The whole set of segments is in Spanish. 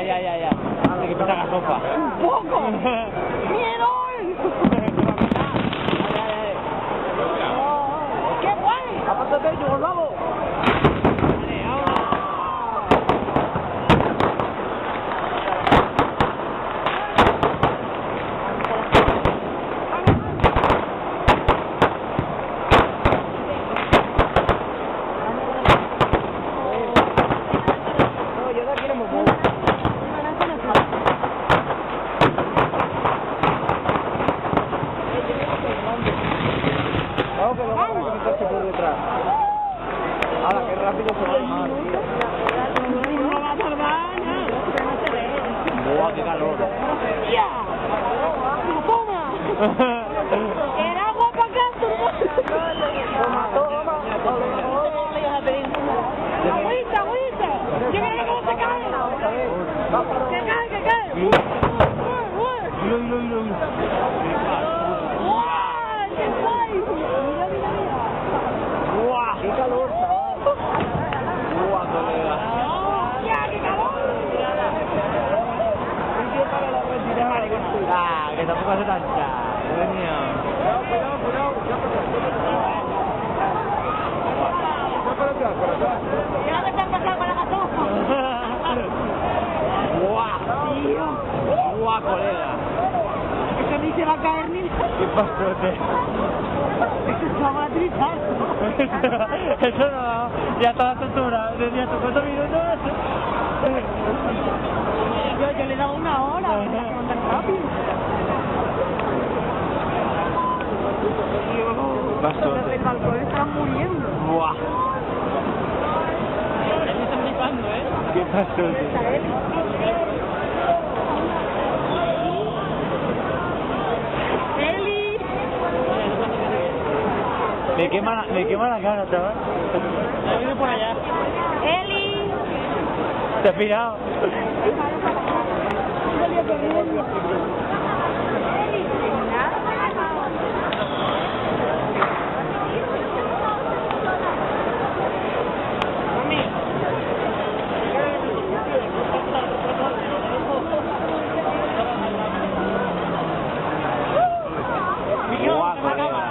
Ya. Hay que pisar la sopa. ¡Un poco! ¡Miedo! ¡Qué guay! ¡Apártate, yo volvamos! Ahora, qué rápido se va el mar. No va a tardar, no. ¡Buah, qué calor! ¡Ya! ¡Toma! ¡Era agua para acá, toma! ¡Agüita! ¡Yo creo que no se cae! ¡Que cae! Mira. ¡Guau! ¡Qué guay! Mira. ¡Buah! ¡Qué calor, chaval! ¡Buah, colega! ¡Ya, qué calor! ¡Ah, que tampoco hace tanta! ¡Dios mío! ¡Ya te están pasando con la gatoja! ¡Buah! ¡Buah, colega! Eso ni se va a caer ni nada. ¡Qué pasote! Eso se va a matritar. Eso no, ya está la tortura. Decía, ¿tú cuántos minutos? Yo le he dado una hora. No tan rápido. Pasote. Los de alcohol están muriendo. ¡Buah! Me están flipando, ¡Qué pasote! ¡Eli! Me quema la cara, chaval. Viene por allá. ¡Eli! ¿Te has pirado? ¡Buah, colega!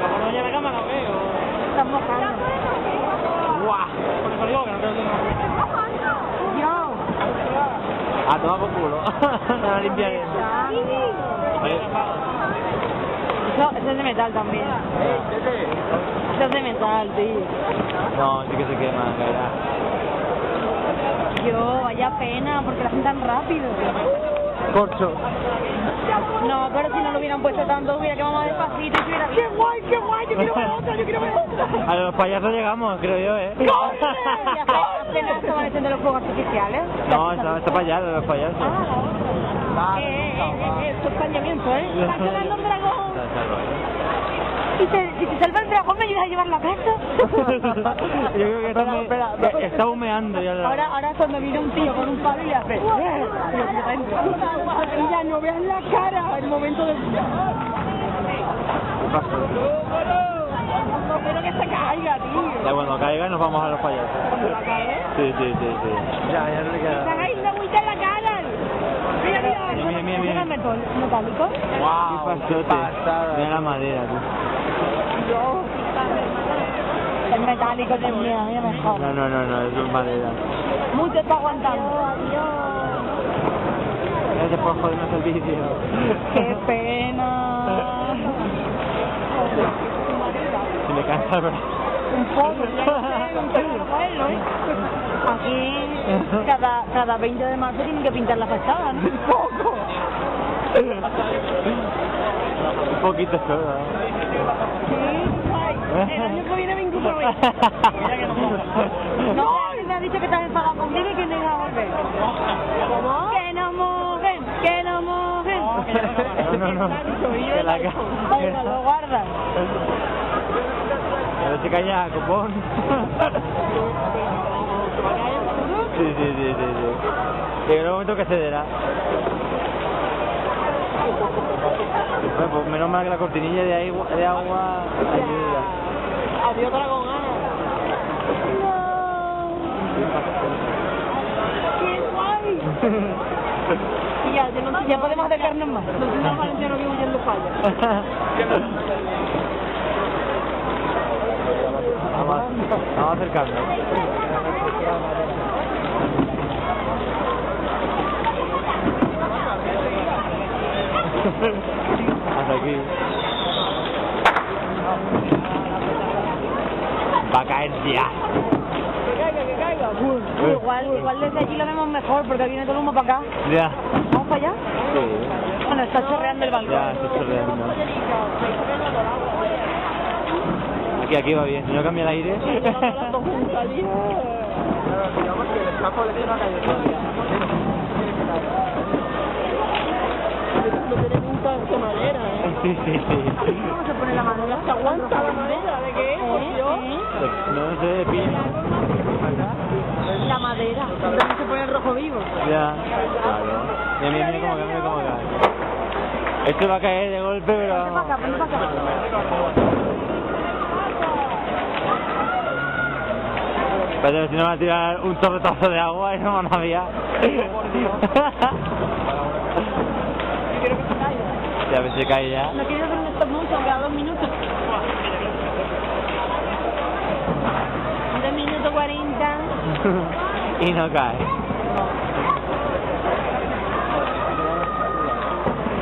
Como no llega la cama, no veo. Están mojando. ¡Buah! Por eso digo que no creo que no. Yo. A tomar por culo. Me la limpiaré. Eso es de metal también. Eso es de metal, tío. No, sí que se quema, la verdad. Yo, vaya pena, porque lo hacen tan rápido. Corcho. No, pero si no lo hubieran puesto tanto, hubiera quemado más despacito y hubiera... ¡Qué guay! Yo quiero ver otra. A los payasos llegamos, creo yo, ¿eh? Ya apenas estaban haciendo los fuegos artificiales. No, está para allá, los payasos. Esto es cañamiento, ¿eh? Está sonando el dragón. Si te salva el dragón, ¿me ayudas a llevarlo a casa? Yo creo que está humeando ya. Ahora cuando viene un tío con un palo y le hace... Y ya no veas la cara el momento del... ¿Qué pasó? No quiero que se caiga, tío. Ya cuando caiga nos vamos a los payasos. ¿Va a caer? Sí. Ya no le queda. ¡Se hagáis la agüita en la cara! Mira. Mira. ¿Metálico? ¡Wow! ¡Qué pasote! Mira la madera, tú. Es metálico, Dios mío, mira mejor. No, eso es madera. Mucho está aguantando. Gracias por jodernos el vídeo. ¡Qué pena! Si me cansa el brazo. Un poco, ¿eh? Aquí, cada 20 de marzo tienen que pintar la fachada, ¿no? Un poco. Un poquito solo, Sí, el año que viene vengo por hoy. No, me ha dicho que te has enfadado conmigo y que no iba a volver. ¿Cómo? Que no mojen. No. Que la cara. Venga, lo guardas. Pero se calla, copón. Sí. Llega el momento que cederá. Bueno, pues menos mal que la cortinilla de agua ayuda. Adiós, dragón. Y ya podemos acercarnos más. Los primeros valencianos que huyen los fallos. Vamos a acercarnos. Hasta aquí. Va a caer ya. Que caiga. Igual desde allí lo vemos mejor porque viene todo el humo para acá. Ya. ¿Vamos para allá? Sí. Bueno, está chorreando el balcón. Ya, está chorreando. Aquí va bien. Si no cambia el aire. Digamos que el escapo de no ha caído todavía. No tiene pinta de madera, Sí. ¿Cómo se pone la madera? ¿Se aguanta la madera? ¿De qué es? Yo. No sé, de pino. La madera. Entonces se pone el rojo vivo. Ya. Claro. Mira cómo cae. Esto va a caer de golpe, pero... Ponte para acá. Pero si no va a tirar un torretazo de agua y no van a aviar. Ya ves, se cae ya. No quiero hacer un stop motion, queda 2 minutos. 2 minutos 40. Y no cae.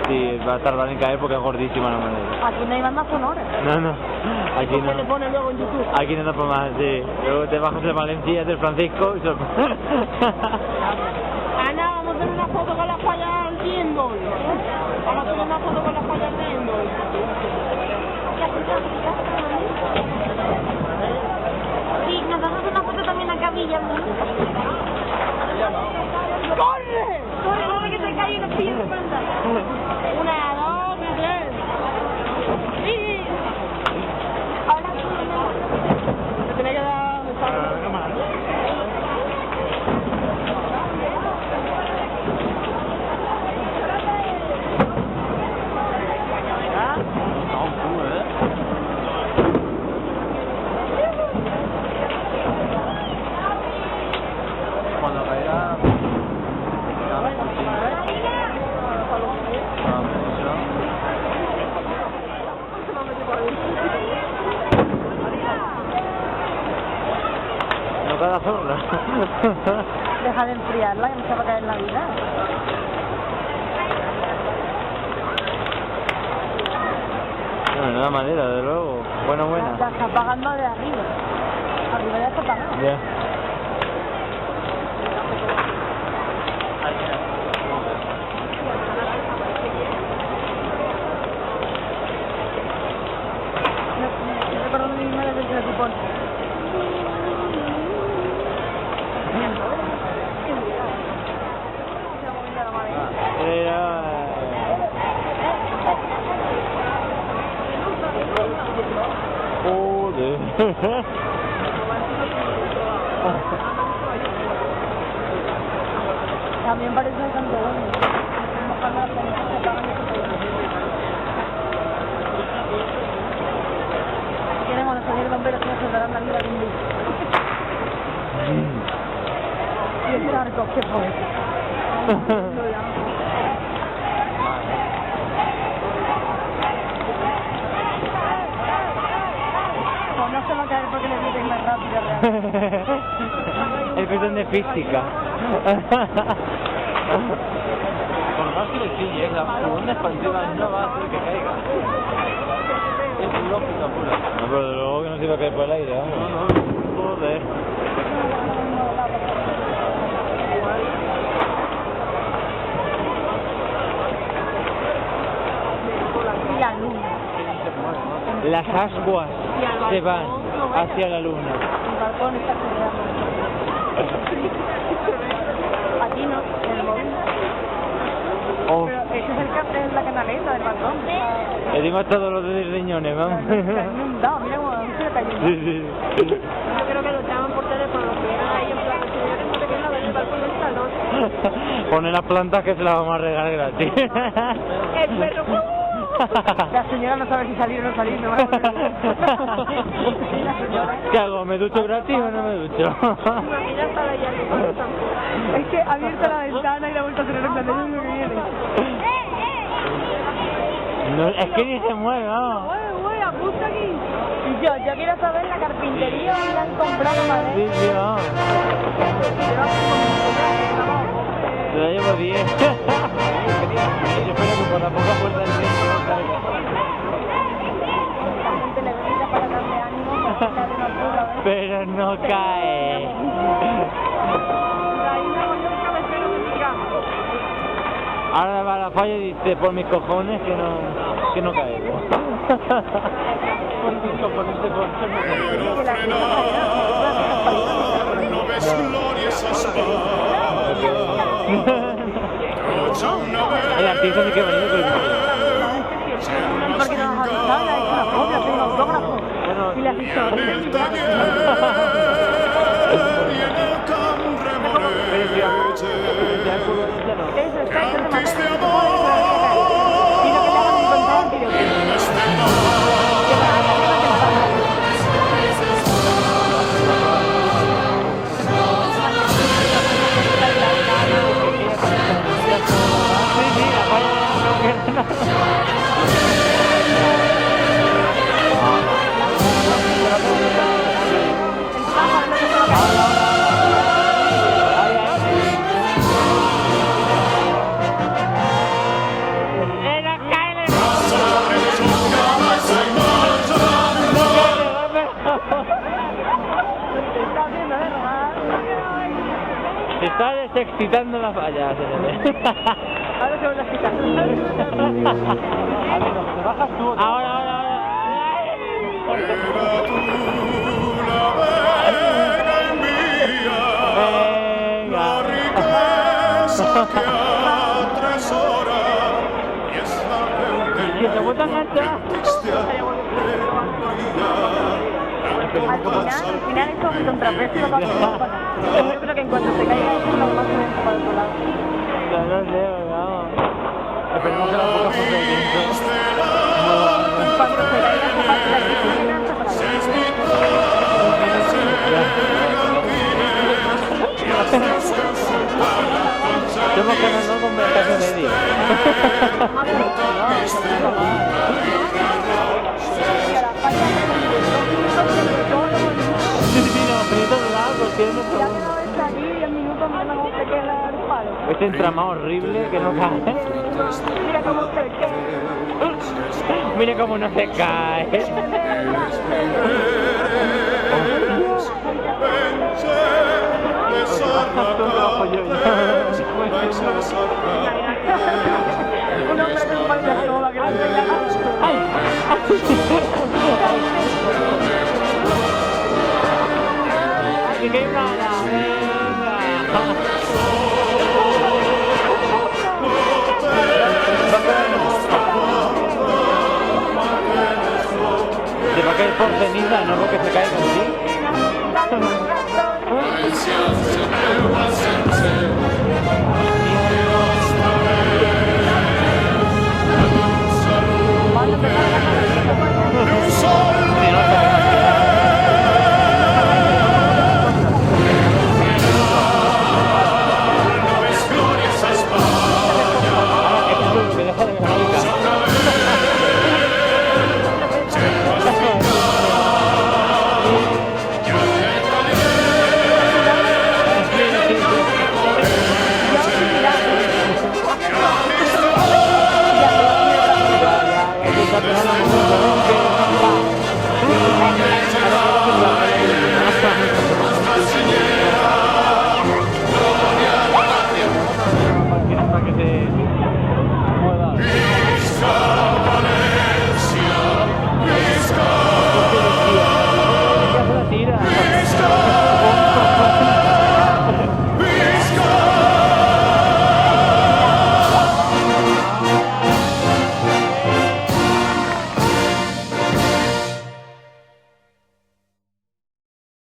Sí, va a tardar en caer porque es gordísima la madera. Aquí no hay bandas sonoras. No. Aquí no. Se le pone luego en YouTube. Aquí no da para más, sí. Luego te bajas de Valencia, del Francisco y se... Ana, vamos a hacer una foto con la falla ardiendo. Vamos a hacer una foto con la falla ardiendo. Sí, nos vamos a hacer una foto también acá, Villa. ¡Corre! Corre, que se cae y nos pilla de espalda. 1, 2, 3. ¡Sí! Ahora sí, Me tenía que dar... Cuando caiga... No cada zorra. deja de enfriarla, que no se va a caer en la vida. No, la madera, de luego. Buena. La está apagando de arriba. Arriba ya está apagando. Ya. No recuerdo mi misma desde que me supone. Joder. También parece un canto bueno. Queremos salir bomberos que nos darán la vida de un día. Y el charco, ¿qué fue? Pues no se va a caer porque le grites más rápido, realmente. Es cuestión de física. Por más que le pilles, la segunda expansiva no va a hacer que caiga. Es lógica pura. No, pero de luego que no se iba a caer por el aire, vamos. No. Joder. Y la luna. Las ascuas se van hacia la luna. El balcón está cuidado. Aquí no, en el móvil. Oh, Pero ese es el café, es la canaleta del balcón. le dimos hasta dolor de riñones, vamos. Está inundado, mira cómo se le cayó. Sí. Yo creo que lo llaman por teléfono, los que vienen ahí en plan, señores, no te quedas en el balcón del salón. Ponen las plantas que se las vamos a regalar gratis. El perro... La señora no sabe si salir o no salir, me va a poner. ¿Qué hago? ¿Me ducho gratis o no me ducho? Imagina estar ahí al balcón. que ha abierto la ventana y la ha vuelto a cerrar en plan de lo que viene. No, es que ni se mueve, vamos. Güey, apunta aquí. Y yo quiero saber la carpintería que han comprado para Sí, sí, vamos. Te la llevo 10. Yo espero que por la poca puerta del tiempo no salga. le necesita para darle ánimo, para darle una pura, ¿ves? Pero no cae. Ahí me volvió el cabecero del programa. Ahora va la falla y dice, por mis cojones que no cae. Por mis cojones de por qué no cae. No ves glorias El artista sí que ha venido con el vídeo. Porque nos ha avisado, le ha hecho una copia, hace un autógrafo. Y le ha dicho, eso está hecho de manera que se puede y lo que le hagan encontrar un videoclip. Que va a hacer una temporada. Sí, la falla no pierde nada. Se está desexcitando la falla, señores. Ahora se vuelve a explicar. ¿Te bajas tú? Ahora. Venga. Que se vuelta a enganchar. Al final esto es un contrapeso para yo creo que en cuanto se caiga esto lo más se va para el otro lado. Ya no sé, vamos. Esperemos que la poca fuerza de viento. Cuando se caiga esta parte de aquí se engancha para allá. Tenemos que no conversación de día. Este entramado horrible que no cae. Mira cómo se cae. Mira cómo no se cae. Un hombre que no vale sola, que no se ¡ay! ¡Aquí que hay una ala! ¡Venga! Se va a caer por ceniza, no